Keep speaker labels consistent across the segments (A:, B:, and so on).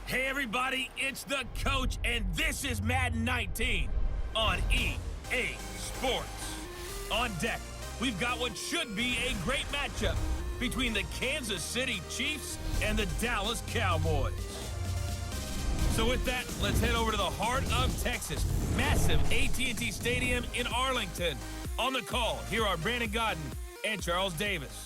A: Hey everybody, it's the coach, and this is Madden 19 on EA Sports. On deck, we've got what should be a great matchup between the Kansas City Chiefs and the Dallas Cowboys. So with that, let's head over to the heart of Texas. Massive AT&T Stadium in Arlington. On the call, here are Brandon Godden and Charles Davis.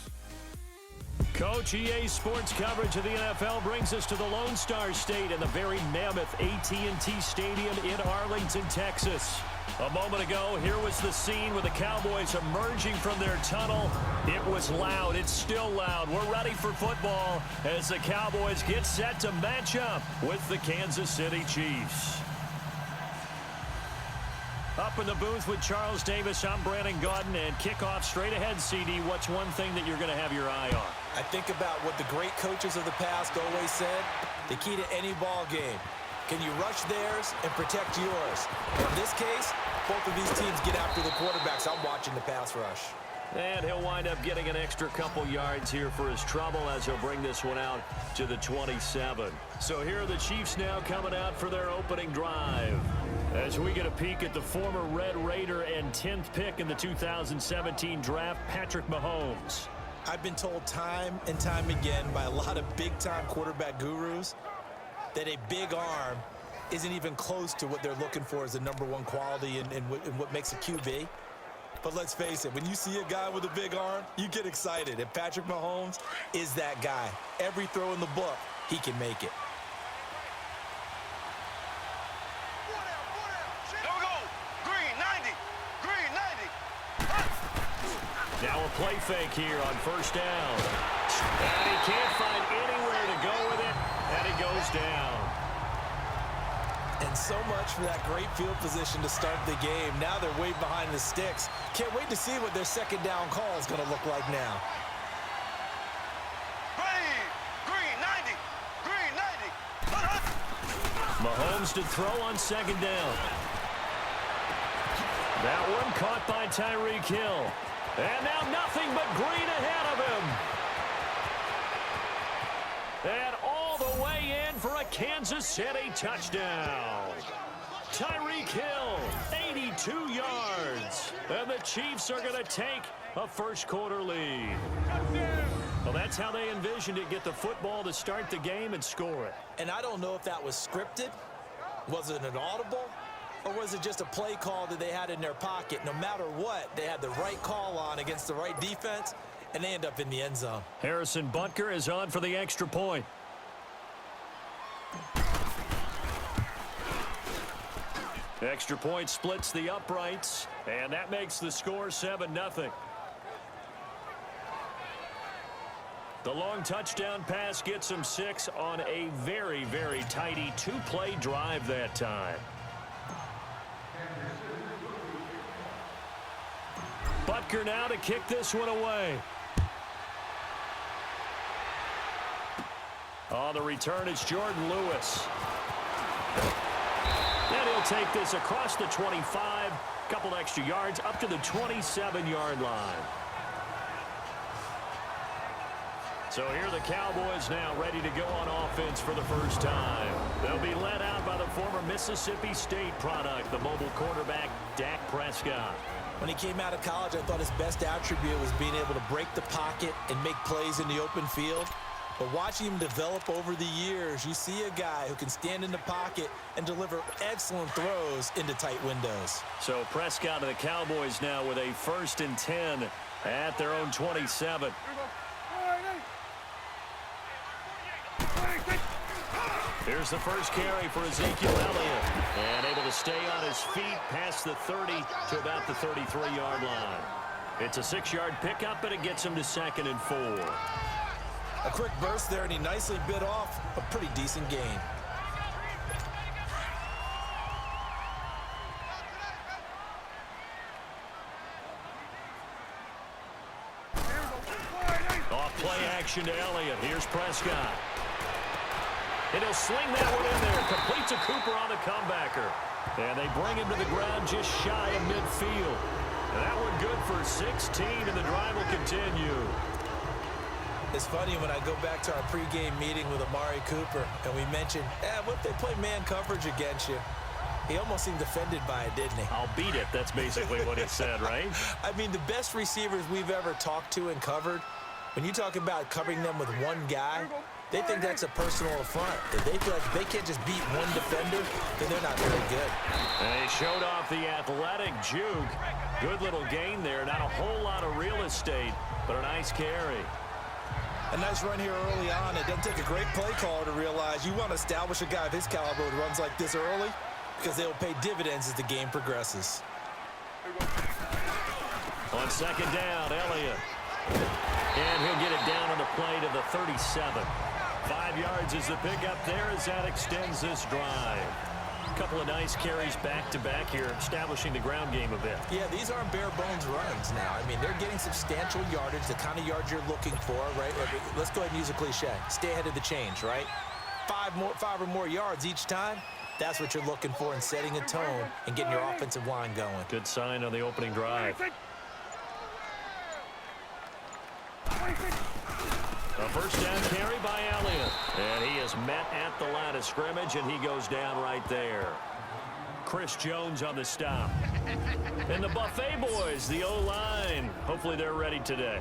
B: Coach, EA Sports coverage of the NFL brings us to the Lone Star State and the very mammoth AT&T Stadium in Arlington, Texas. A moment ago, here was the scene with the Cowboys emerging from their tunnel. It was loud. It's still loud. We're ready for football as the Cowboys get set to match up with the Kansas City Chiefs. Up in the booth with Charles Davis, I'm Brandon Godden, and kickoff straight ahead, CD. What's one thing that you're going to have your eye on?
C: I think about what the great coaches of the past always said. The key to any ball game. Can you rush theirs and protect yours? In this case, both of these teams get after the quarterbacks. I'm watching the pass rush.
B: And he'll wind up getting an extra couple yards here for his trouble as he'll bring this one out to the 27. So here are the Chiefs now coming out for their opening drive. As we get a peek at the former Red Raider and 10th pick in the 2017 draft, Patrick Mahomes.
C: I've been told time and time again by a lot of big-time quarterback gurus that a big arm isn't even close to what they're looking for as the #1 quality and what makes a QB. But let's face it, when you see a guy with a big arm, you get excited. And Patrick Mahomes is that guy. Every throw in the book, he can make it.
B: Now a play fake here on first down. And he can't find anywhere to go with it, and he goes down.
C: And so much for that great field position to start the game. Now they're way behind the sticks. Can't wait to see what their second down call is going to look like now.
D: Green 90.
B: Mahomes to throw on second down. That one caught by Tyreek Hill. And now nothing but green ahead of him. And all the way in for a Kansas City touchdown. Tyreek Hill, 82 yards. And the Chiefs are going to take a first-quarter lead. Well, that's how they envisioned it, get the football to start the game and score it.
C: And I don't know if that was scripted. Was it an audible? Or was it just a play call that they had in their pocket? No matter what, they had the right call on against the right defense, and they end up in the end zone.
B: Harrison Butker is on for the extra point. Extra point splits the uprights, and that makes the score 7-0. The long touchdown pass gets him 6 on a very, very tidy two-play drive that time. Butker now to kick this one away. On the return, it's Jordan Lewis. And he'll take this across the 25, couple extra yards up to the 27-yard line. So here are the Cowboys now ready to go on offense for the first time. They'll be led out by the former Mississippi State product, the mobile quarterback, Dak Prescott.
C: When he came out of college, I thought his best attribute was being able to break the pocket and make plays in the open field. But watching him develop over the years, you see a guy who can stand in the pocket and deliver excellent throws into tight windows.
B: So Prescott of the Cowboys now with a 1st and 10 at their own 27. Here's the first carry for Ezekiel Elliott. And able to stay on his feet past the 30 to about the 33-yard line. It's a 6-yard pickup, and it gets him to 2nd and 4.
C: A quick burst there, and he nicely bit off a pretty decent gain.
B: Off play action to Elliott. Here's Prescott. And he'll sling that one in there. Completes a Cooper on the comebacker. And they bring him to the ground just shy of midfield. And that one good for 16, and the drive will continue.
C: It's funny when I go back to our pregame meeting with Amari Cooper and we mentioned, what if they play man coverage against you? He almost seemed offended by it, didn't he?
B: I'll beat it. That's basically what he said, right?
C: I mean, the best receivers we've ever talked to and covered, when you talk about covering them with one guy, they think that's a personal affront. If they feel like they can't just beat one defender, then they're not very good.
B: And he showed off the athletic juke. Good little gain there. Not a whole lot of real estate, but a nice carry.
C: A nice run here early on. It doesn't take a great play caller to realize you want to establish a guy of his caliber with runs like this early because they'll pay dividends as the game progresses.
B: On second down, Elliott. And he'll get it down on the play to the 37. 5 yards is the pickup there as that extends this drive. A couple of nice carries back-to-back here, establishing the ground game a bit.
C: Yeah, these aren't bare-bones runs now. I mean, they're getting substantial yardage, the kind of yards you're looking for, right? Let's go ahead and use a cliche. Stay ahead of the change, right? 5 or more yards each time. That's what you're looking for in setting a tone and getting your offensive line going.
B: Good sign on the opening drive. A first down carry by Elliott. And he is met at the line of scrimmage, and he goes down right there. Chris Jones on the stop. And the Buffet boys, the O-line. Hopefully they're ready today.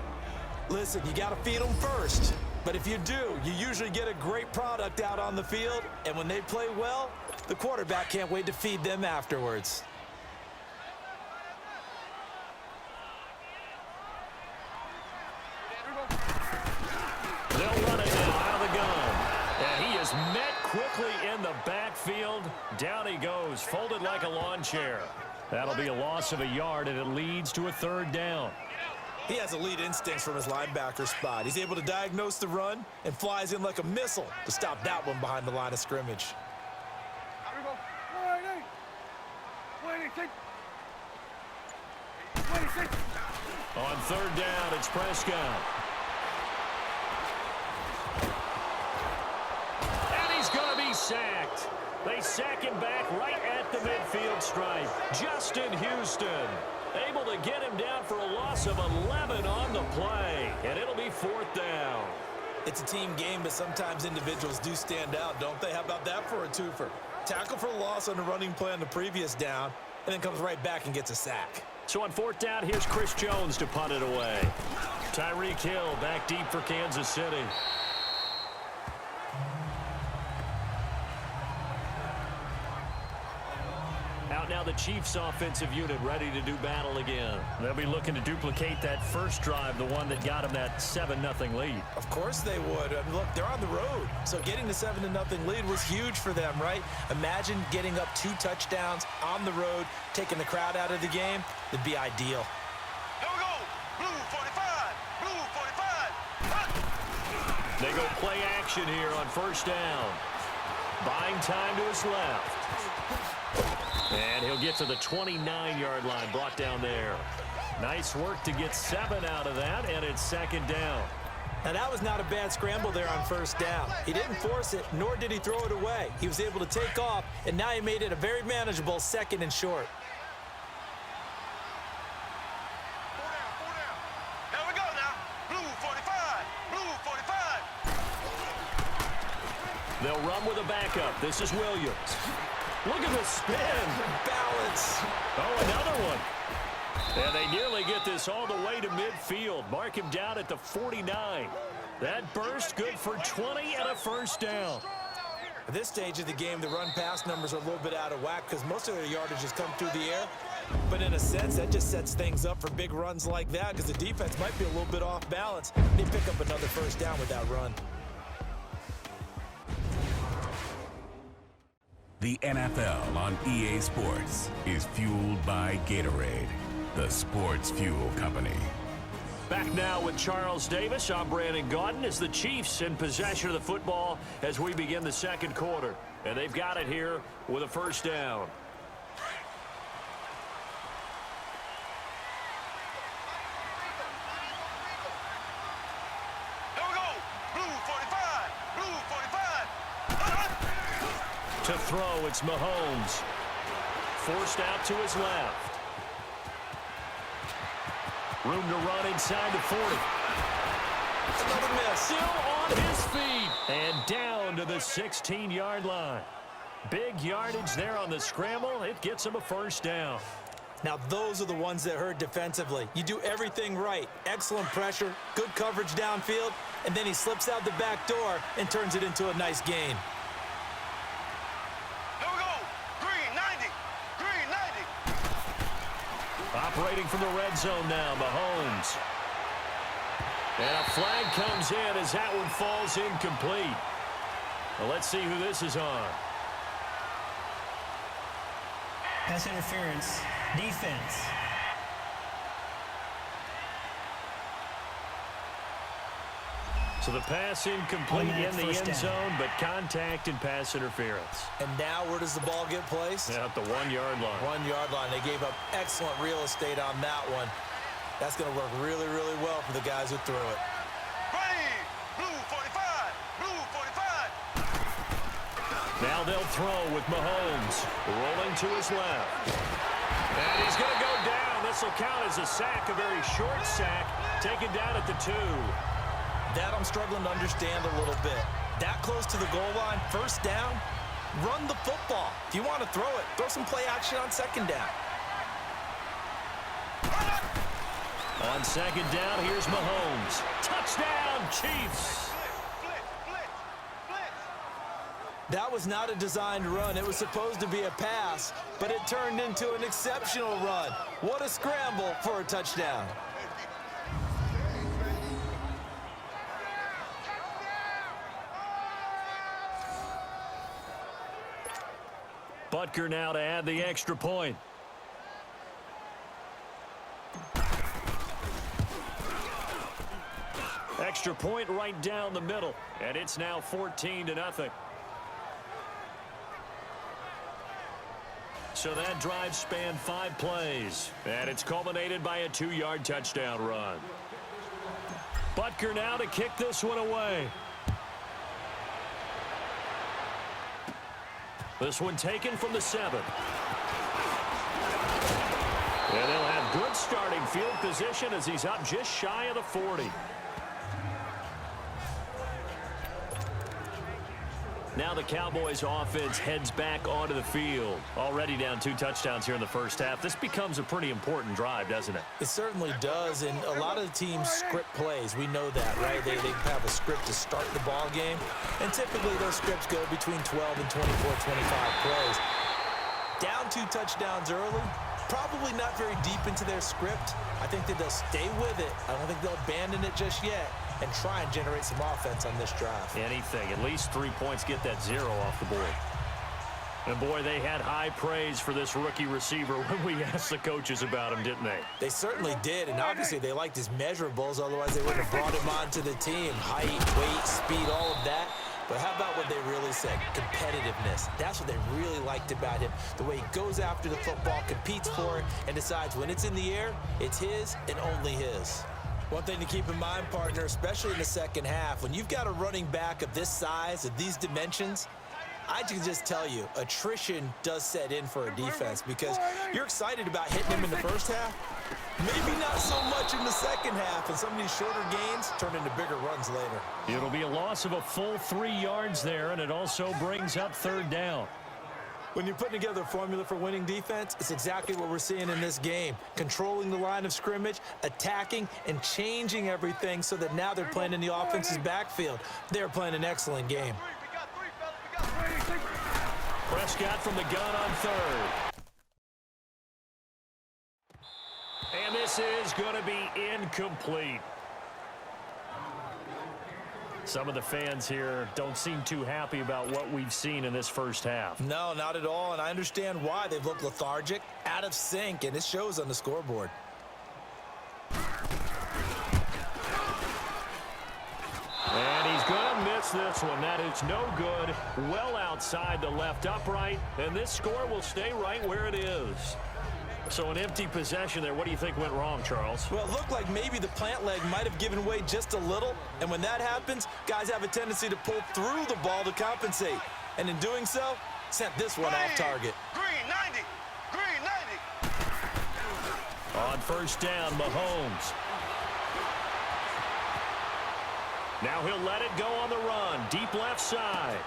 C: Listen, you got to feed them first. But if you do, you usually get a great product out on the field. And when they play well, the quarterback can't wait to feed them afterwards.
B: They'll run it now out of the gun. And he is met quickly in the backfield. Down he goes, folded like a lawn chair. That'll be a loss of a yard, and it leads to a third down.
C: He has elite instincts from his linebacker spot. He's able to diagnose the run and flies in like a missile to stop that one behind the line of scrimmage.
B: On third down, it's Prescott. And he's going to be sacked. They sack him back right at the midfield stripe. Justin Houston able to get him down for a loss of 11 on the play. And it'll be fourth down.
C: It's a team game, but sometimes individuals do stand out, don't they? How about that for a twofer? Tackle for loss on the running play on the previous down, and then comes right back and gets a sack.
B: So on fourth down, here's Chris Jones to punt it away. Tyreek Hill back deep for Kansas City. Out now the Chiefs offensive unit ready to do battle again. They'll be looking to duplicate that first drive, the one that got them that 7-0 lead.
C: Of course they would. I mean, look, they're on the road. So getting the 7-0 lead was huge for them, right? Imagine getting up 2 touchdowns on the road, taking the crowd out of the game. It'd be ideal.
D: Here we go. Blue 45. Blue 45.
B: They go play action here on first down. Buying time to his left. And he'll get to the 29-yard line, brought down there. Nice work to get 7 out of that, and it's second down.
C: Now, that was not a bad scramble there on first down. He didn't force it, nor did he throw it away. He was able to take off, and now he made it a very manageable 2nd and short.
D: 4 down. Here we go now. Blue 45. Blue 45.
B: They'll run with a backup. This is Williams. Look at the spin.
C: Balance.
B: Oh, another one. And they nearly get this all the way to midfield. Mark him down at the 49. That burst good for 20 and a first down.
C: At this stage of the game, the run-pass numbers are a little bit out of whack because most of their yardage has come through the air. But in a sense, that just sets things up for big runs like that because the defense might be a little bit off balance. They pick up another first down with that run.
E: The NFL on EA Sports is fueled by Gatorade, the sports fuel company.
B: Back now with Charles Davis. I'm Brandon Gaudin as the Chiefs in possession of the football as we begin the second quarter. And they've got it here with a first down.
D: Here we go. Blue 45. Blue 45.
B: To throw, it's Mahomes. Forced out to his left. Room to run inside the 40.
C: Another miss.
B: Still on his feet. And down to the 16-yard line. Big yardage there on the scramble. It gets him a first down.
C: Now, those are the ones that hurt defensively. You do everything right. Excellent pressure, good coverage downfield, and then he slips out the back door and turns it into a nice gain.
D: Here we go. Green 90. Green 90.
B: Operating from the red zone now, Mahomes. And a flag comes in as that one falls incomplete. Well, let's see who this is on.
F: Pass interference. Defense.
B: So the pass incomplete in the end zone, but contact and pass interference.
C: And now where does the ball get placed?
B: At the 1-yard line.
C: 1-yard line. They gave up excellent real estate on that one. That's going to work really, really well for the guys who threw it.
D: Ready. Blue 45. Blue 45.
B: Now they'll throw with Mahomes. Rolling to his left. And he's going to go down. This will count as a sack, a very short sack, taken down at the 2.
C: That I'm struggling to understand a little bit. That close to the goal line, first down, run the football. If you want to throw it, throw some play action on second down.
B: On second down, here's Mahomes. Touchdown, Chiefs.
C: That was not a designed run. It was supposed to be a pass, but it turned into an exceptional run. What a scramble for a touchdown.
B: Butker now to add the extra point. Extra point right down the middle, and it's now 14-0. So that drive spanned 5 plays, and it's culminated by a 2-yard touchdown run. Butker now to kick this one away. This one taken from the 7. And they'll have good starting field position as he's up just shy of the 40. Now the Cowboys offense heads back onto the field. Already down 2 touchdowns here in the first half. This becomes a pretty important drive, doesn't it?
C: It certainly does, and a lot of the teams script plays. We know that, right? They have a script to start the ball game, and typically those scripts go between 12 and 24, 25 plays. Down 2 touchdowns early, probably not very deep into their script. I think that they'll stay with it. I don't think they'll abandon it just yet and try and generate some offense on this drive.
B: Anything. At least 3 points, get that 0 off the board. And boy, they had high praise for this rookie receiver when we asked the coaches about him, didn't they?
C: They certainly did, and obviously they liked his measurables, otherwise they wouldn't have brought him onto the team. Height, weight, speed, all of that. But how about what they really said? Competitiveness. That's what they really liked about him. The way he goes after the football, competes for it, and decides when it's in the air, it's his and only his. One thing to keep in mind, partner, especially in the second half, when you've got a running back of this size, of these dimensions, I can just tell you, attrition does set in for a defense because you're excited about hitting him in the first half, maybe not so much in the second half, and some of these shorter gains turn into bigger runs later.
B: It'll be a loss of a full 3 yards there, and it also brings up 3rd down.
C: When you're putting together a formula for winning defense, it's exactly what we're seeing in this game. Controlling the line of scrimmage, attacking, and changing everything so that now they're playing in the offense's backfield. They're playing an excellent game.
B: Prescott from the gun on 3rd. And this is going to be incomplete. Some of the fans here don't seem too happy about what we've seen in this first half.
C: No, not at all, and I understand why. They've looked lethargic, out of sync, and it shows on the scoreboard.
B: And he's going to miss this one. That is no good. Well outside the left upright, and this score will stay right where it is. So an empty possession there. What do you think went wrong, Charles?
C: Well, it looked like maybe the plant leg might have given way just a little, and when that happens, guys have a tendency to pull through the ball to compensate. And in doing so, sent this one off target.
D: Green 90. Green 90.
B: On first down, Mahomes. Now he'll let it go on the run. Deep left side.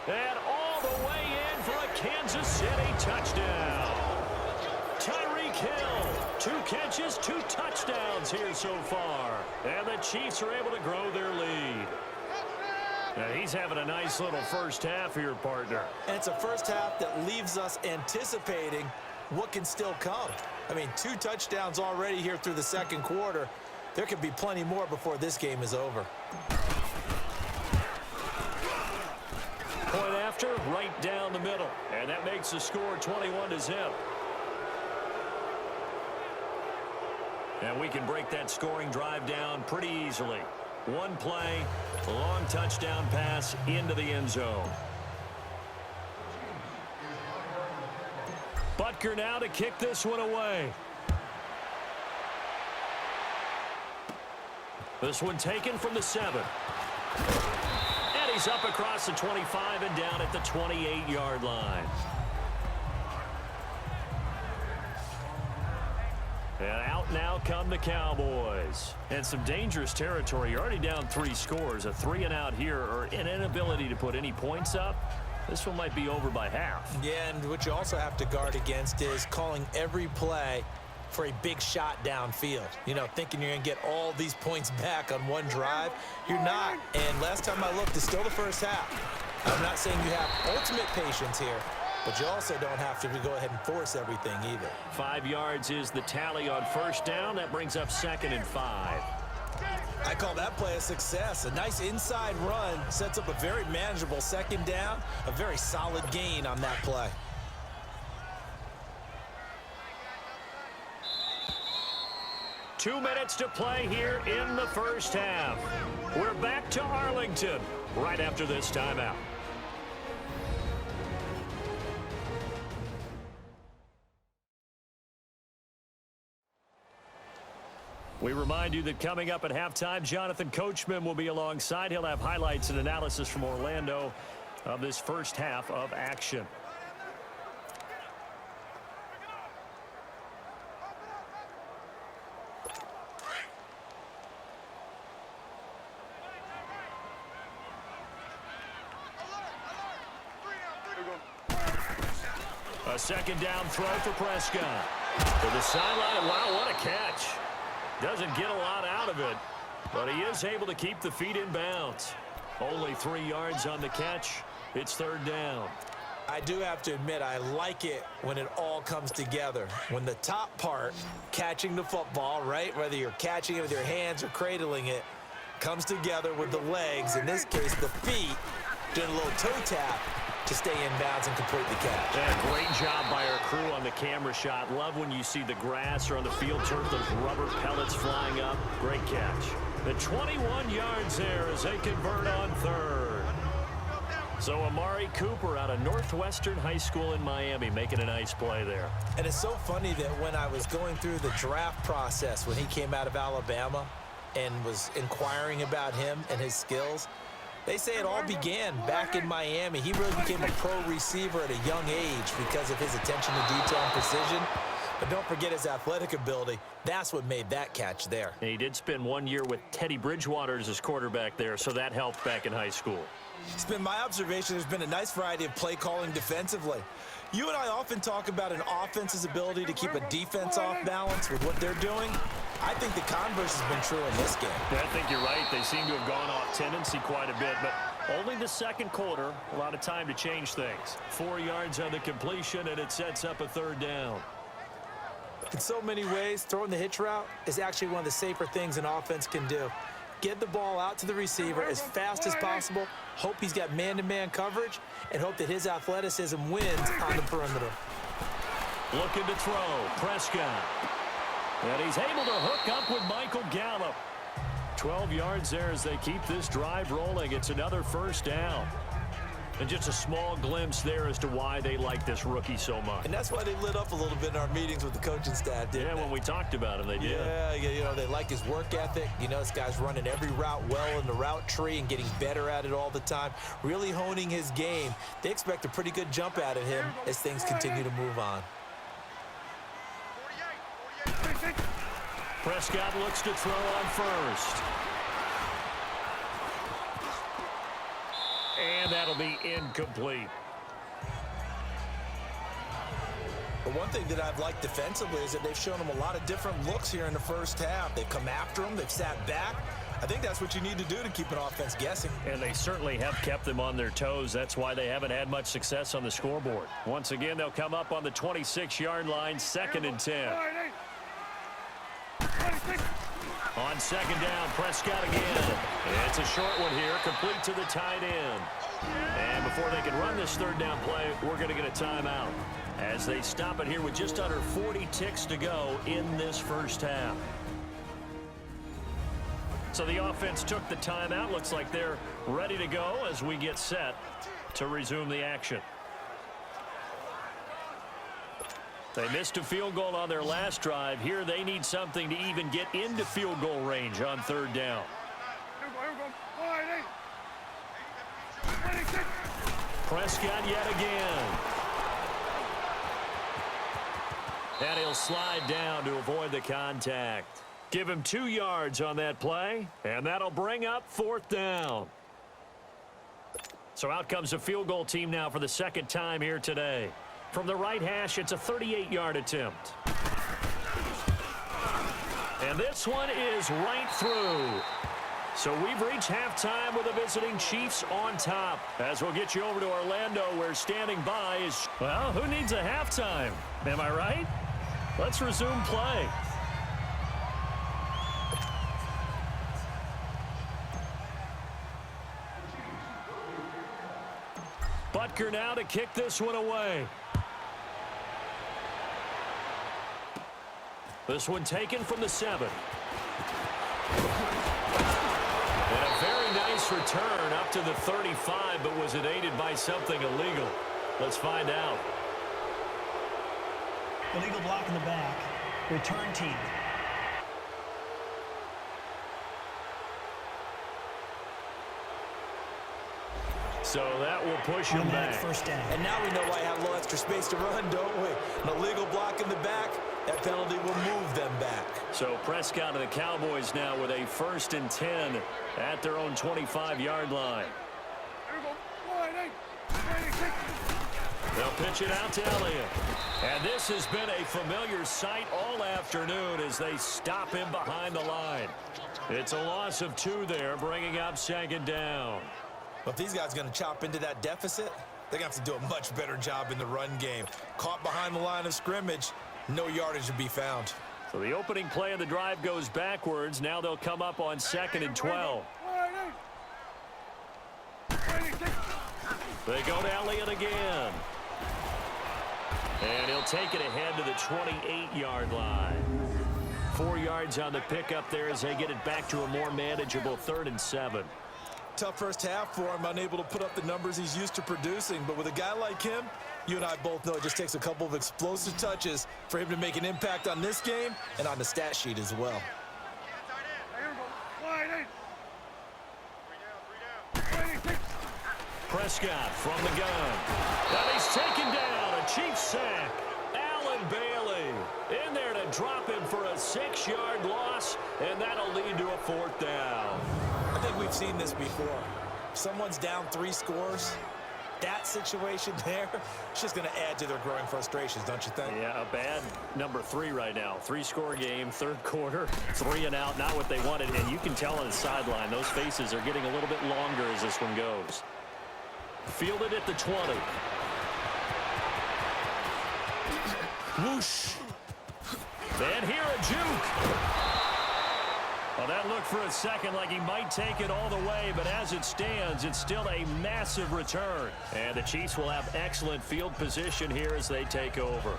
B: And all the way in for a Kansas City touchdown. Tyreek Hill, 2 catches, 2 touchdowns here so far. And the Chiefs are able to grow their lead. Now he's having a nice little first half here, partner.
C: And it's a first half that leaves us anticipating what can still come. I mean, 2 touchdowns already here through the second quarter. There could be plenty more before this game is over.
B: Point after, right down the middle. And that makes the score 21-0. And we can break that scoring drive down pretty easily. 1 play, long touchdown pass into the end zone. Butker now to kick this one away. This one taken from the 7. And he's up across the 25 and down at the 28-yard line. And out now come the Cowboys. And some dangerous territory. You're already down 3 scores. A 3-and-out here, or an inability to put any points up. This one might be over by half.
C: Yeah, and what you also have to guard against is calling every play for a big shot downfield. You know, thinking you're going to get all these points back on one drive. You're not. And last time I looked, it's still the first half. I'm not saying you have ultimate patience here, but you also don't have to go ahead and force everything either.
B: 5 yards is the tally on first down. That brings up 2nd and 5.
C: I call that play a success. A nice inside run sets up a very manageable 2nd down. A very solid gain on that play.
B: Two minutes to play here in the first half. We're back to Arlington right after this timeout. We remind you that coming up at halftime, Jonathan Coachman will be alongside. He'll have highlights and analysis from Orlando of this first half of action. A 2nd down throw for Prescott. To the sideline. Wow, what a catch. Doesn't get a lot out of it, but he is able to keep the feet in bounds. Only 3 yards on the catch. It's 3rd down.
C: I do have to admit, I like it when it all comes together. When the top part, catching the football, right, whether you're catching it with your hands or cradling it, comes together with the legs, in this case the feet, doing a little toe tap to stay in bounds and complete the catch.
B: Yeah, great job by our crew on the camera shot. Love when you see the grass or on the field turf, those rubber pellets flying up. Great catch. The 21 yards there as they convert on 3rd. So Amari Cooper out of Northwestern High School in Miami making a nice play there.
C: And it's so funny that when I was going through the draft process when he came out of Alabama and was inquiring about him and his skills, they say it all began back in Miami. He really became a pro receiver at a young age because of his attention to detail and precision. But don't forget his athletic ability. That's what made that catch there.
B: And he did spend 1 year with Teddy Bridgewater as his quarterback there, so that helped back in high school.
C: It's been my observation there's been a nice variety of play calling defensively. You and I often talk about an offense's ability to keep a defense off balance with what they're doing. I think the converse has been true in this game.
B: Yeah, I think you're right. They seem to have gone off tendency quite a bit, but only the second quarter, a lot of time to change things. 4 yards on the completion, and it sets up a 3rd down.
C: In so many ways, throwing the hitch route is actually one of the safer things an offense can do. Get the ball out to the receiver as fast as possible, hope he's got man-to-man coverage, and hope that his athleticism wins on the perimeter.
B: Looking to throw, Prescott. And he's able to hook up with Michael Gallup. 12 yards there as they keep this drive rolling. It's another 1st down. And just a small glimpse there as to why they like this rookie so much.
C: And that's why they lit up a little bit in our meetings with the coaching staff, didn't they?
B: When we talked about him, they did.
C: Yeah, you know, they like his work ethic. You know, this guy's running every route well in the route tree and getting better at it all the time, really honing his game. They expect a pretty good jump out of him as things continue to move on.
B: Prescott looks to throw on 1st. And that'll be incomplete.
C: But one thing that I've liked defensively is that they've shown them a lot of different looks here in the first half. They've come after them. They've sat back. I think that's what you need to do to keep an offense guessing.
B: And they certainly have kept them on their toes. That's why they haven't had much success on the scoreboard. Once again, they'll come up on the 26-yard line, 2nd and 10. On 2nd down, Prescott again. It's a short one here, complete to the tight end. And before they can run this 3rd down play, we're going to get a timeout as they stop it here with just under 40 ticks to go in this first half. So the offense took the timeout. Looks like they're ready to go as we get set to resume the action. They missed a field goal on their last drive. Here they need something to even get into field goal range on 3rd down. Prescott yet again. And he'll slide down to avoid the contact. Give him 2 yards on that play, and that'll bring up 4th down. So out comes a field goal team now for the 2nd time here today. From the right hash, it's a 38-yard attempt. And this one is right through. So we've reached halftime with the visiting Chiefs on top. As we'll get you over to Orlando, where standing by is, well, who needs a halftime? Am I right? Let's resume play. Butker now to kick this one away. This one taken from the 7. And a very nice return up to the 35, but was it aided by something illegal? Let's find out.
F: Illegal block in the back. Return team.
B: So that will push him back.
F: First down.
C: And now we know why I have a little extra space to run, don't we? An illegal block in the back, that penalty will move them back. So
B: Prescott and the Cowboys now with a 1st and 10 at their own 25-yard line. They'll pitch it out to Elliott. And this has been a familiar sight all afternoon as they stop him behind the line. It's a loss of 2 there, bringing up 2nd down.
C: But if these guys are going to chop into that deficit, they're going to have to do a much better job in the run game. Caught behind the line of scrimmage, no yardage to be found.
B: So the opening play of the drive goes backwards. Now they'll come up on 2nd and 12. They go to Elliott again. And he'll take it ahead to the 28-yard line. 4 yards on the pickup there as they get it back to a more manageable 3rd and 7.
C: Tough first half for him, unable to put up the numbers he's used to producing. But with a guy like him, you and I both know it just takes a couple of explosive touches for him to make an impact on this game and on the stat sheet as well.
B: Prescott from the gun. And he's taken down. A Chiefs sack. Allen Bailey in there to drop him for a 6-yard loss, and that'll lead to a 4th down.
C: I think we've seen this before. Someone's down 3 scores. That situation there, it's just going to add to their growing frustrations, don't you think?
B: Yeah, a bad number 3 right now. 3-score game, 3rd quarter, 3 and out, not what they wanted. And you can tell on the sideline, those faces are getting a little bit longer as this one goes. Fielded at the 20. Whoosh. And here a juke. Well, that looked for a second like he might take it all the way, but as it stands, it's still a massive return. And the Chiefs will have excellent field position here as they take over.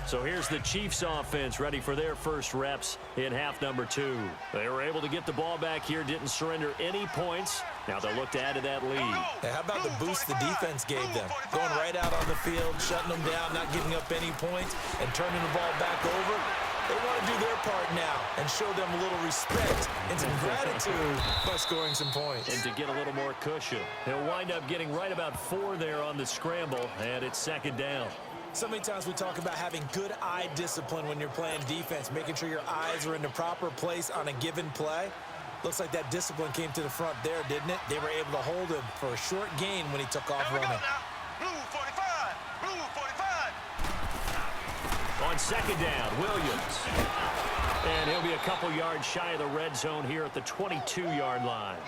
B: So here's the Chiefs offense ready for their first reps in half number 2. They were able to get the ball back here, didn't surrender any points. Now they'll look to add to that lead.
C: Hey, how about the boost the defense gave them? Going right out on the field, shutting them down, not giving up any points, and turning the ball back over. They want to do their part now and show them a little respect and some gratitude by scoring some points.
B: And to get a little more cushion. They'll wind up getting right about 4 there on the scramble, and it's 2nd down.
C: So many times we talk about having good eye discipline when you're playing defense, making sure your eyes are in the proper place on a given play. Looks like that discipline came to the front there, didn't it? They were able to hold him for a short gain when he took off
D: Here we go
C: running.
D: now. Blue 45. Blue 45.
B: On second down, Williams. And he'll be a couple yards shy of the red zone here at the 22-yard line.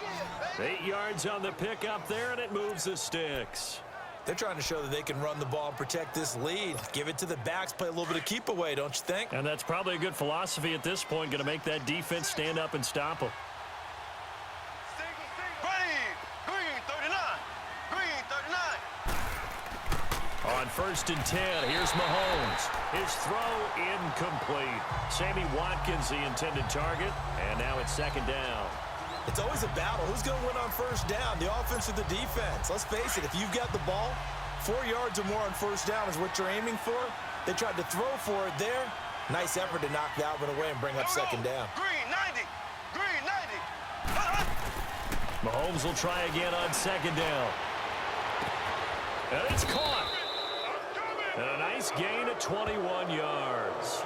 B: 8 yards on the pickup there, and it moves the sticks.
C: They're trying to show that they can run the ball and protect this lead. Give it to the backs, play a little bit of keep away, don't you think?
B: And that's probably a good philosophy at this point, going to make that defense stand up and stop them.
D: Green 39. Green 39.
B: On 1st and 10, here's Mahomes. His throw incomplete. Sammy Watkins, the intended target, and now it's 2nd down.
C: It's always a battle. Who's going to win on 1st down, the offense or the defense? Let's face it, if you've got the ball, 4 yards or more on 1st down is what you're aiming for. They tried to throw for it there. Nice effort to knock that one away and bring up 2nd down.
D: Green 90. Green 90.
B: Mahomes will try again on 2nd down. And it's caught. And a nice gain of 21 yards.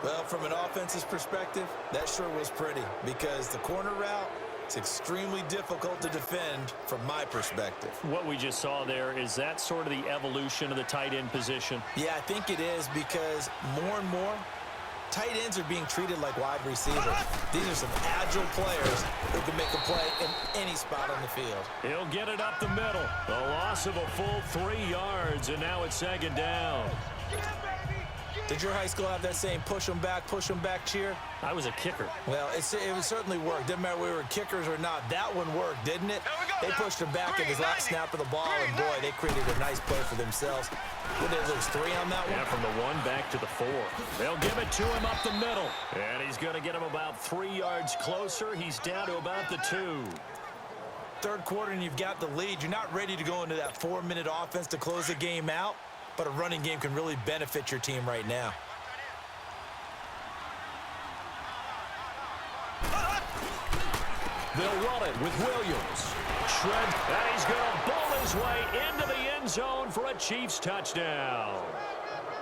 C: Well, from an offense's perspective, that sure was pretty because the corner route is extremely difficult to defend from my perspective.
B: What we just saw there, is that sort of the evolution of the tight end position?
C: Yeah, I think it is because more and more, tight ends are being treated like wide receivers. These are some agile players who can make a play in any spot on the field.
B: He'll get it up the middle. The loss of a full 3 yards, and now it's 2nd down.
C: Did your high school have that same push them back cheer?
B: I was a kicker.
C: Well, it certainly worked. Didn't matter whether we were kickers or not. That one worked, didn't it? They pushed him back at his last snap of the ball, and boy, they created a nice play for themselves. What did they lose, 3 on that one?
B: Yeah, from the 1 back to the 4. They'll give it to him up the middle. And he's going to get him about 3 yards closer. He's down to about the 2.
C: 3rd quarter, and you've got the lead. You're not ready to go into that 4-minute offense to close the game out, but a running game can really benefit your team right now.
B: They'll run it with Williams. Shred, and he's going to ball his way into the end zone for a Chiefs touchdown.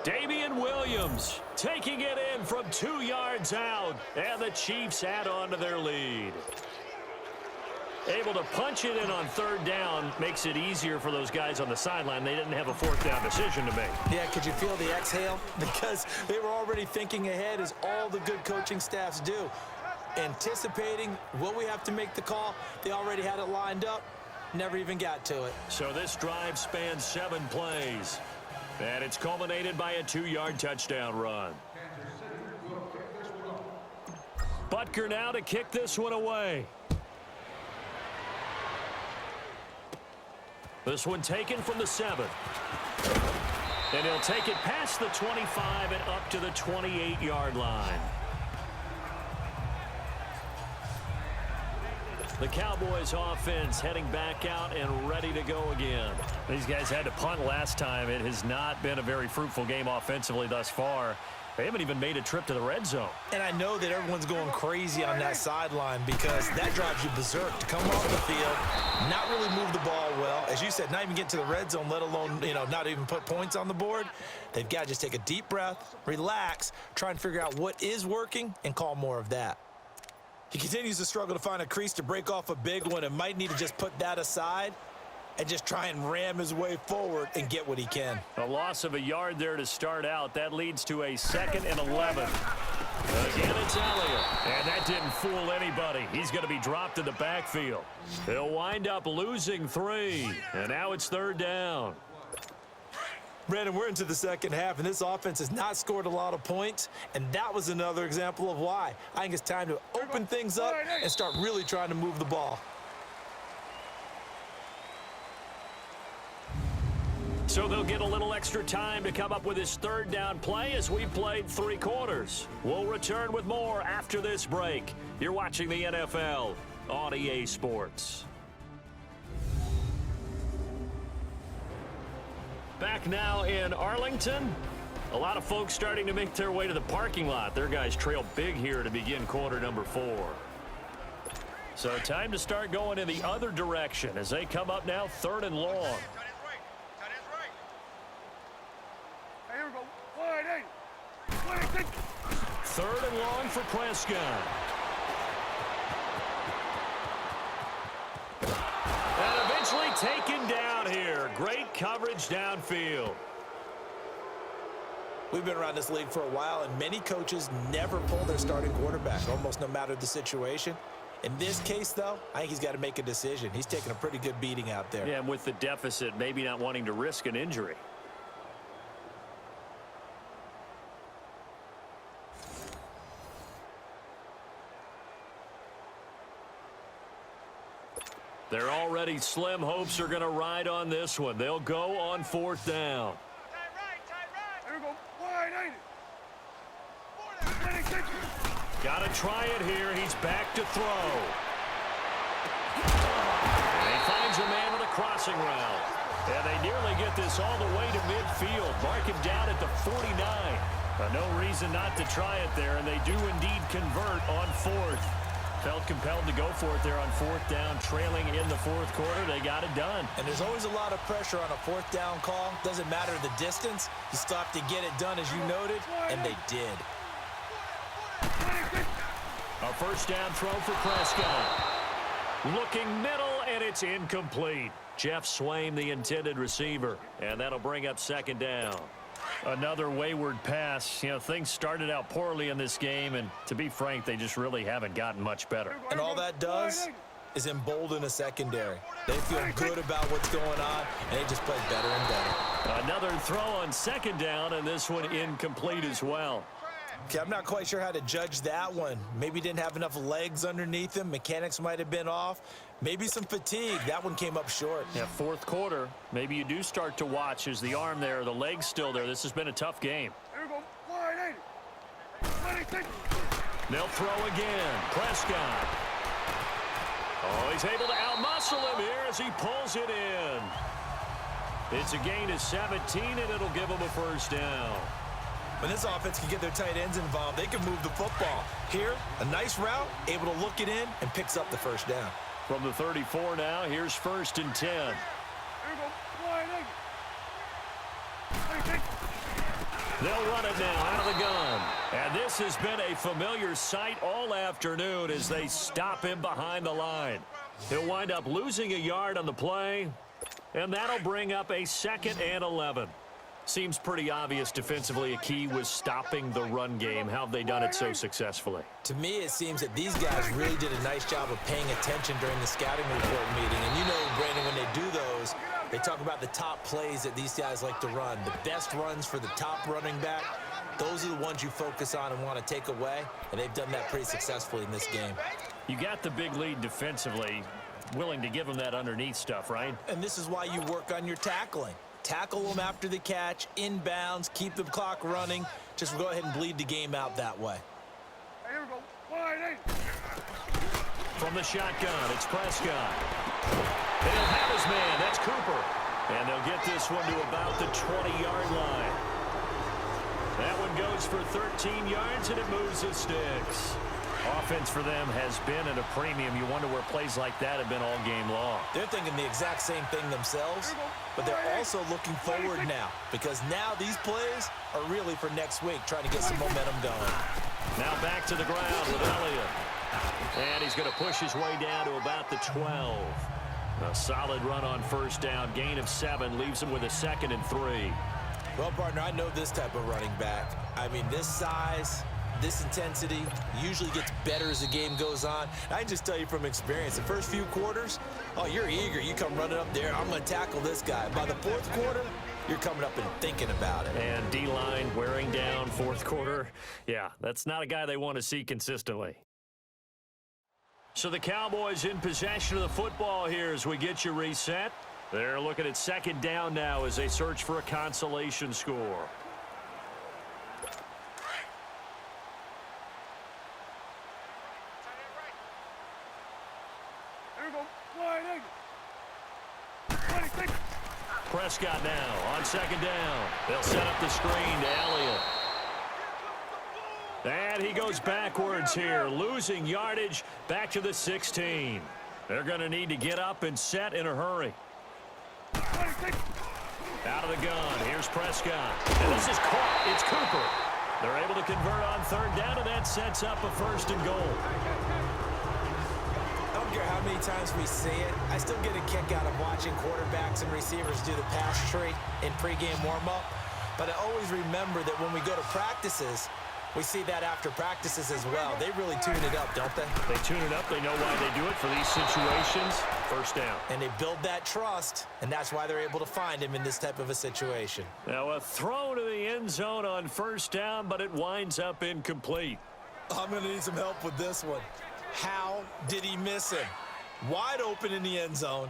B: Damian Williams taking it in from 2 yards out, and the Chiefs add on to their lead. Able to punch it in on 3rd down makes it easier for those guys on the sideline. They didn't have a 4th down decision to make.
C: Yeah, could you feel the exhale? Because they were already thinking ahead, as all the good coaching staffs do. Anticipating what we have to make the call. They already had it lined up. Never even got to it.
B: So this drive spans 7 plays. And it's culminated by a 2-yard touchdown run. Butker now to kick this one away. This one taken from the 7. And he'll take it past the 25 and up to the 28-yard line. The Cowboys offense heading back out and ready to go again. These guys had to punt last time. It has not been a very fruitful game offensively thus far. They haven't even made a trip to the red zone.
C: And I know that everyone's going crazy on that sideline because that drives you berserk to come off the field, not really move the ball well. As you said, not even get to the red zone, let alone, not even put points on the board. They've got to just take a deep breath, relax, try and figure out what is working and call more of that. He continues to struggle to find a crease to break off a big one and might need to just put that aside and just try and ram his way forward and get what he can.
B: A loss of a yard there to start out. That leads to a 2nd and 11. Again, it's Elliott. And that didn't fool anybody. He's going to be dropped in the backfield. He'll wind up losing 3. And now it's 3rd down.
C: Brandon, we're into the 2nd half, and this offense has not scored a lot of points, and that was another example of why. I think it's time to open things up and start really trying to move the ball.
B: So they'll get a little extra time to come up with his 3rd down play as we played 3 quarters. We'll return with more after this break. You're watching the NFL on EA Sports. Back now in Arlington. A lot of folks starting to make their way to the parking lot. Their guys trail big here to begin quarter number 4. So time to start going in the other direction as they come up now 3rd and long. 3rd and long for Prescott. And eventually taken down here. Great coverage downfield.
C: We've been around this league for a while, and many coaches never pull their starting quarterback, almost no matter the situation. In this case, though, I think he's got to make a decision. He's taking a pretty good beating out there.
B: Yeah, and with the deficit, maybe not wanting to risk an injury. They're already slim hopes are going to ride on this one. They'll go on 4th down.
D: Tight right. Here we go. Wide, ain't it?
B: Got to try it here. He's back to throw. And he finds a man on the crossing route. And they nearly get this all the way to midfield. Mark him down at the 49. No reason not to try it there, and they do indeed convert on 4th. Felt compelled to go for it there on 4th down, trailing in the 4th quarter. They got it done.
C: And there's always a lot of pressure on a 4th down call. Doesn't matter the distance. You still have to get it done, as you noted, and they did.
B: A 1st down throw for Prescott. Looking middle, and it's incomplete. Jeff Swaim, the intended receiver, and that'll bring up 2nd down. Another wayward pass. You know, things started out poorly in this game, and to be frank, they just really haven't gotten much better.
C: And all that does is embolden a secondary. They feel good about what's going on, and they just play better and better.
B: Another throw on 2nd down, and this one incomplete as well.
C: Okay, I'm not quite sure how to judge that one. Maybe didn't have enough legs underneath him. Mechanics might have been off. Maybe some fatigue. That one came up short.
B: Yeah, 4th quarter. Maybe you do start to watch as the arm there, the leg's still there. This has been a tough game.
D: Here we go. Wide, ain't it?
B: They'll throw again. Prescott. Oh, he's able to outmuscle him here as he pulls it in. It's a gain of 17, and it'll give him a 1st down.
C: When this offense can get their tight ends involved, they can move the football. Here, a nice route, able to look it in, and picks up the 1st down.
B: From the 34 now, here's 1st and 10.
D: Here we go. Wide, ain't it?
B: They'll run it now out of the gun. And this has been a familiar sight all afternoon as they stop him behind the line. He'll wind up losing a yard on the play, and that'll bring up a 2nd and 11. Seems pretty obvious defensively a key was stopping the run game. How have they done it so successfully?
C: To me, it seems that these guys really did a nice job of paying attention during the scouting report meeting. And you know, Brandon, when they do those, they talk about the top plays that these guys like to run. The best runs for the top running back, those are the ones you focus on and want to take away. And they've done that pretty successfully in this game.
B: You got the big lead defensively, willing to give them that underneath stuff, right?
C: And this is why you work on your tackling. Tackle them after the catch, inbounds, keep the clock running. Just go ahead and bleed the game out that way.
D: Here we go. Wide, ain't it?
B: From the shotgun, it's Prescott. And he'll have his man. That's Cooper. And they'll get this one to about the 20-yard line. That one goes for 13 yards, and it moves the sticks. Offense for them has been at a premium. You wonder where plays like that have been all game long.
C: They're thinking the exact same thing themselves, but they're also looking forward now because now these plays are really for next week, trying to get some momentum going.
B: Now back to the ground with Elliott. And he's going to push his way down to about the 12. A solid run on 1st down. Gain of 7 leaves him with a 2nd and 3.
C: Well, partner, I know this type of running back. I mean, this size, this intensity usually gets better as the game goes on. I can just tell you from experience, the first few quarters, oh, you're eager. You come running up there, I'm going to tackle this guy. By the 4th quarter, you're coming up and thinking about it.
B: And D-line wearing down 4th quarter. Yeah, that's not a guy they want to see consistently. So the Cowboys in possession of the football here as we get you reset. They're looking at 2nd down now as they search for a consolation score. Prescott now on 2nd down. They'll set up the screen to Elliott. And he goes backwards here, losing yardage back to the 16. They're going to need to get up and set in a hurry. Out of the gun, here's Prescott. And this is caught. It's Cooper. They're able to convert on third down, and that sets up a 1st and goal.
C: I don't care how many times we see it. I still get a kick out of watching quarterbacks and receivers do the pass tree in pregame warm-up. But I always remember that when we go to practices, we see that after practices as well. They really tune it up, don't they?
B: They tune it up. They know why they do it for these situations. 1st down.
C: And they build that trust, and that's why they're able to find him in this type of a situation.
B: Now a throw to the end zone on 1st down, but it winds up incomplete.
C: I'm going to need some help with this one. How did he miss him? Wide open in the end zone.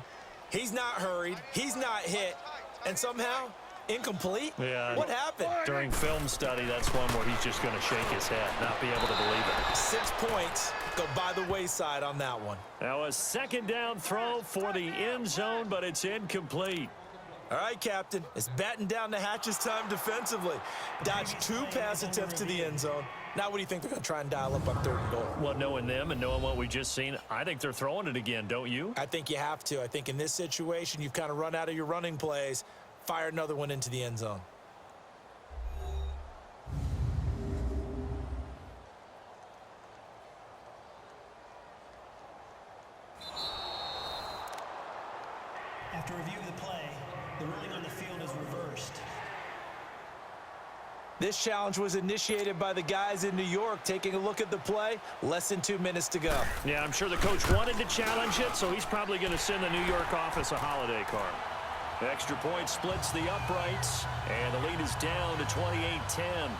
C: He's not hurried. He's not hit. And somehow, incomplete?
B: Yeah.
C: What happened?
B: During film study, that's one where he's just going to shake his head, not be able to believe it.
C: 6 points go by the wayside on that one.
B: Now a 2nd down throw for the end zone, but it's incomplete.
C: All right, Captain. It's batten down the hatches time defensively. Dodged 2 pass attempts to the end zone. Now what do you think they're going to try and dial up on 3rd and goal?
B: Well, knowing them and knowing what we just seen, I think they're throwing it again, don't you?
C: I think you have to. I think in this situation, you've kind of run out of your running plays. Fire another one into the end zone.
F: After review of the play, the ruling on the field is reversed.
C: This challenge was initiated by the guys in New York. Taking a look at the play, less than 2 minutes to go.
B: Yeah, I'm sure the coach wanted to challenge it, so he's probably going to send the New York office a holiday card. The extra point splits the uprights, and the lead is down to 28-10.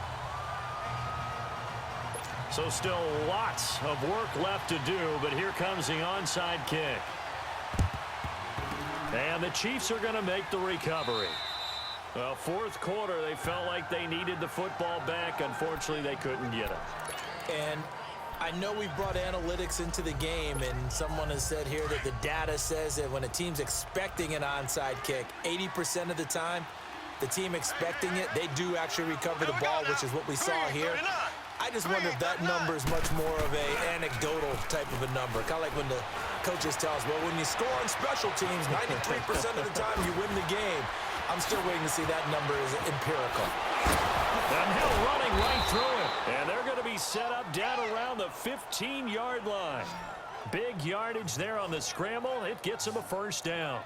B: So still lots of work left to do, but here comes the onside kick. And the Chiefs are going to make the recovery. Well, 4th quarter, they felt like they needed the football back. Unfortunately, they couldn't get it.
C: And I know we brought analytics into the game, and someone has said here that the data says that when a team's expecting an onside kick, 80% of the time, the team expecting it, they do actually recover the ball, which is what we saw here. I just wonder if that number is much more of an anecdotal type of a number. Kind of like when the coaches tell us, well, when you score on special teams, 93% of the time you win the game. I'm still waiting to see that number is empirical.
B: And Hill running right through it. And they're going to be set up down around the 15-yard line. Big yardage there on the scramble. It gets him a 1st down.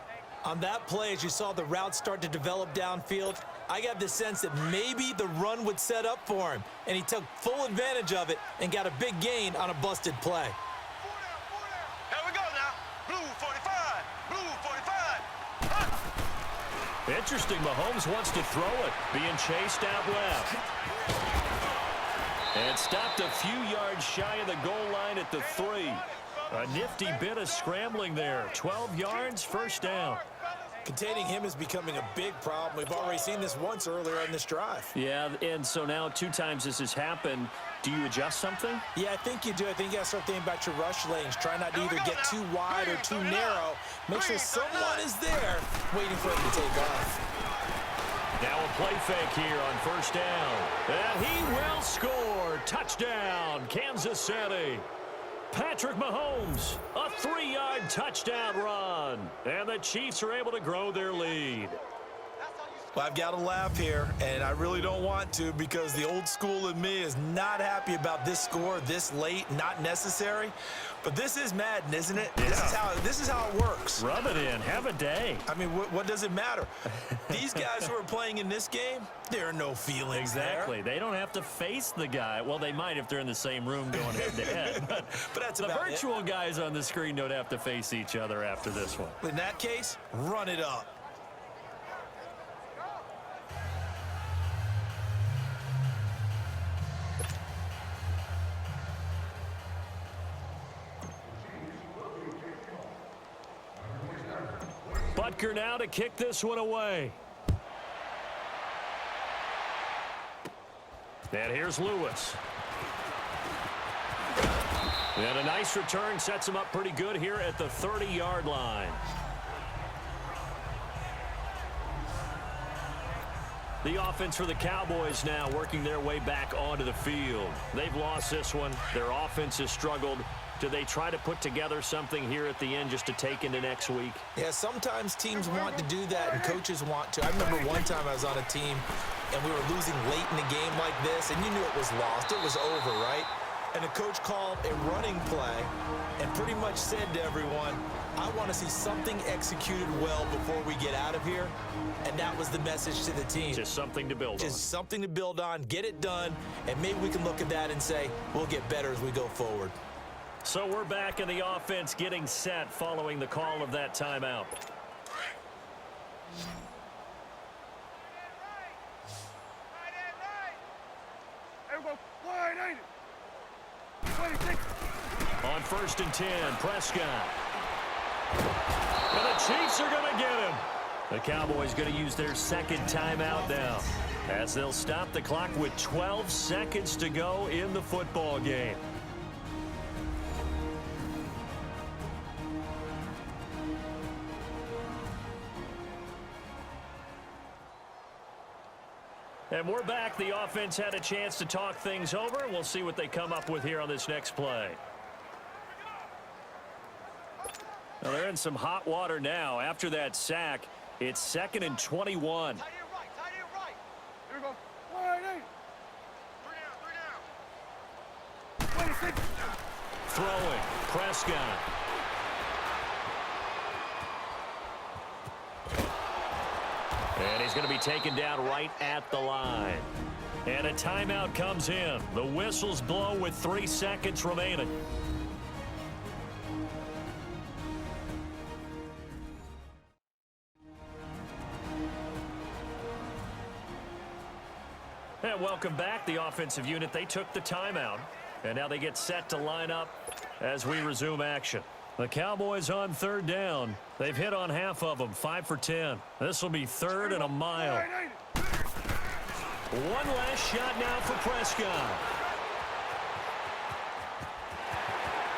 C: On that play, as you saw the route start to develop downfield, I got the sense that maybe the run would set up for him. And he took full advantage of it and got a big gain on a busted play.
D: Here we go now. Blue 45. Blue 45.
B: Interesting, Mahomes wants to throw it, being chased out left. And stopped a few yards shy of the goal line at the 3. A nifty bit of scrambling there. 12 yards, 1st down.
C: Containing him is becoming a big problem. We've already seen this once earlier in this drive.
B: Yeah, and so now 2 times this has happened. Do you adjust something?
C: Yeah, I think you do. I think you got to start thinking about your rush lanes. Try not to either get too wide or too narrow. Make sure someone is there waiting for him to take off.
B: Now a play fake here on 1st down. And he will score. Touchdown, Kansas City. Patrick Mahomes, a 3-yard touchdown run. And the Chiefs are able to grow their lead.
C: Well, I've got to laugh here, and I really don't want to because the old school in me is not happy about this score this late, not necessary. But this is Madden, isn't it?
B: Yeah.
C: This is how it works.
B: Rub it in. Have a day.
C: I mean, what does it matter? These guys who are playing in this game, there are no feelings
B: Exactly.
C: there.
B: They don't have to face the guy. Well, they might if they're in the same room going head-to-head. But
C: that's
B: the
C: about
B: virtual guys on the screen don't have to face each other after this one.
C: In that case, run it up.
B: Butker now to kick this one away. And here's Lewis. And a nice return sets him up pretty good here at the 30-yard line. The offense for the Cowboys now working their way back onto the field. They've lost this one. Their offense has struggled. Do they try to put together something here at the end just to take into next week?
C: Yeah, sometimes teams want to do that and coaches want to. I remember one time I was on a team and we were losing late in the game like this, and you knew it was lost, it was over, right? And the coach called a running play and pretty much said to everyone, I want to see something executed well before we get out of here. And that was the message to the team.
B: Just something to build on.
C: Just something to build on, get it done, and maybe we can look at that and say, we'll get better as we go forward.
B: So we're back in the offense getting set following the call of that timeout. On 1st and 10, Prescott. And the Chiefs are going to get him. The Cowboys going to use their second timeout now, as they'll stop the clock with 12 seconds to go in the football game. And we're back. The offense had a chance to talk things over. We'll see what they come up with here on this next play. Well, they're in some hot water now. After that sack, it's 2nd and 21.
D: Tight end right. Here we go. 1-8. 3 down. 26.
B: Throwing, Prescott. And he's going to be taken down right at the line. And a timeout comes in. The whistles blow with 3 seconds remaining. And welcome back. The offensive unit, they took the timeout. And now they get set to line up as we resume action. The Cowboys on 3rd down. They've hit on half of them, 5 for 10. This will be 3rd and a mile. One last shot now for Prescott.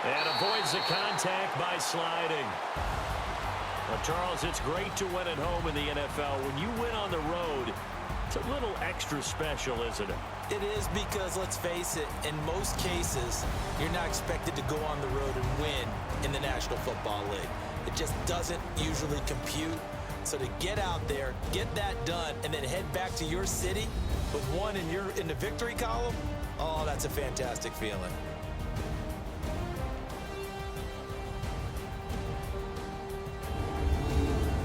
B: And avoids the contact by sliding. Well, Charles, it's great to win at home in the NFL. When you win on the road, it's a little extra special, isn't it?
C: It is, because let's face it, in most cases, you're not expected to go on the road and win in the National Football League. It just doesn't usually compute. So to get out there, get that done, and then head back to your city with one in the victory column, oh, that's a fantastic feeling.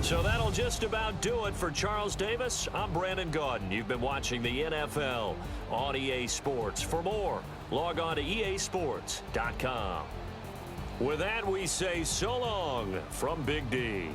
B: So that'll just about do it for Charles Davis. I'm Brandon Gaudin. You've been watching the NFL on EA Sports. For more, log on to easports.com. With that, we say so long from Big D.